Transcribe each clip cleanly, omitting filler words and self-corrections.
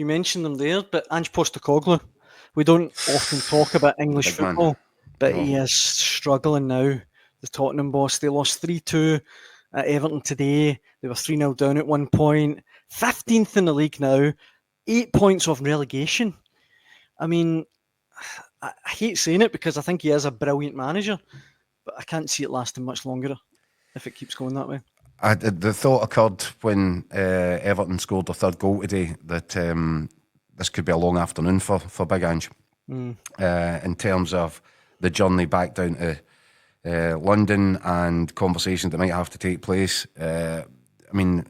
You mentioned them there, but Ange Postecoglou. We don't often talk about English Big man. football, but No. he is struggling now. The Tottenham boss, they lost 3-2 at Everton today. They were 3-0 down at one point. 15th in the league now. 8 points off relegation. I mean, I hate saying it because I think he is a brilliant manager, but I can't see it lasting much longer if it keeps going that way. The thought occurred when Everton scored their third goal today that this could be a long afternoon for Big Ange. In terms of the journey back down to London and conversations that might have to take place. I mean,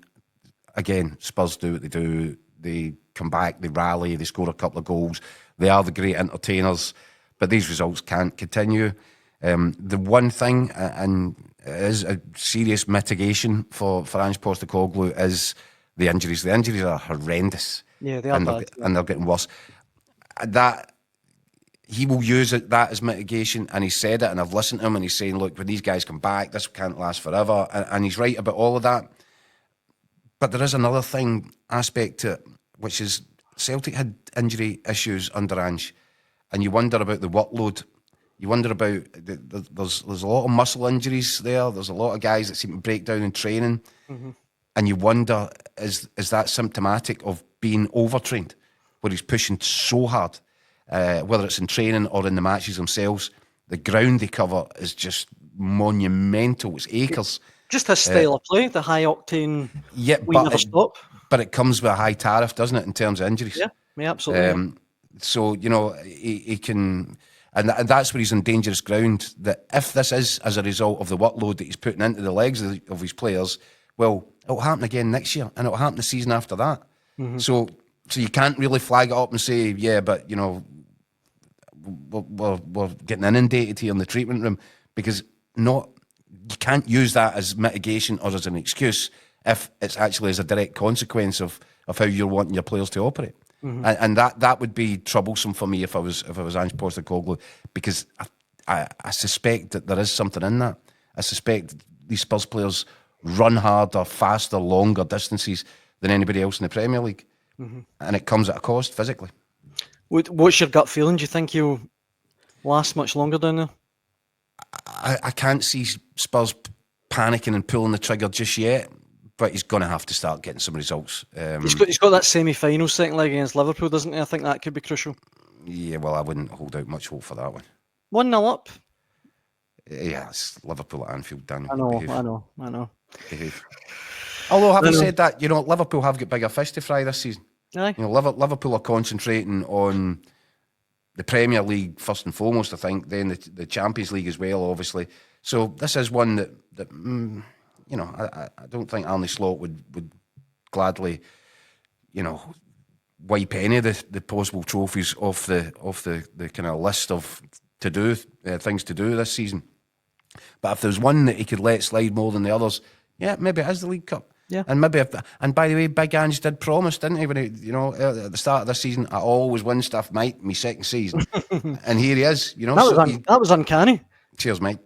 again, Spurs do what they do. They come back, they rally, they score a couple of goals. They are the great entertainers, but these results can't continue. The one thing, and it is a serious mitigation for Ange Postecoglou, is the injuries. The injuries are horrendous. Yeah, they are bad. And they're getting worse. That he will use that as mitigation, and he said it, and I've listened to him, and he's saying, look, when these guys come back, this can't last forever, and he's right about all of that. But there is another aspect to it, which is Celtic had injury issues under Ange, and you wonder about the workload. You wonder about there's a lot of muscle injuries there. There's a lot of guys that seem to break down in training, and you wonder is that symptomatic of being overtrained, where he's pushing so hard, whether it's in training or in the matches themselves. The ground they cover is just monumental. It's acres. Just his style of play, the high octane. Yeah, we never stop. But it comes with a high tariff, doesn't it, in terms of injuries? Yeah, absolutely. So, you know, he can... And that's where he's on dangerous ground, that if this is as a result of the workload that he's putting into the legs of his players, well, it'll happen again next year, and it'll happen the season after that. So you can't really flag it up and say, yeah, but, you know, we're getting inundated here in the treatment room, because you can't use that as mitigation or as an excuse if it's actually as a direct consequence of how you're wanting your players to operate. And that would be troublesome for me if I was Ange Postecoglou, because I suspect that there is something in that. I suspect these Spurs players run harder, faster, longer distances than anybody else in the Premier League, and it comes at a cost physically. What's your gut feeling? Do you think he'll last much longer down there? I can't see Spurs panicking and pulling the trigger just yet, but he's going to have to start getting some results. He's got that semi-final second leg against Liverpool, doesn't he? I think that could be crucial. Yeah, well, I wouldn't hold out much hope for that one. 1-0 up. Yeah, it's Liverpool at Anfield, Daniel. I know. Behave. Although, having said that, you know, Liverpool have got bigger fish to fry this season. Aye. You know, Liverpool are concentrating on the Premier League first and foremost, I think, then the Champions League as well, obviously. So this is one that you know, I don't think Arne Slot would gladly, you know, wipe any of the possible trophies off the kind of list of things to do this season. But if there's one that he could let slide more than the others, yeah, maybe it is the League Cup. Yeah. And and by the way, Big Ange did promise, didn't he, when he, you know, at the start of this season, I always win stuff, mate, my second season. And here he is, you know. That was uncanny. Cheers, mate.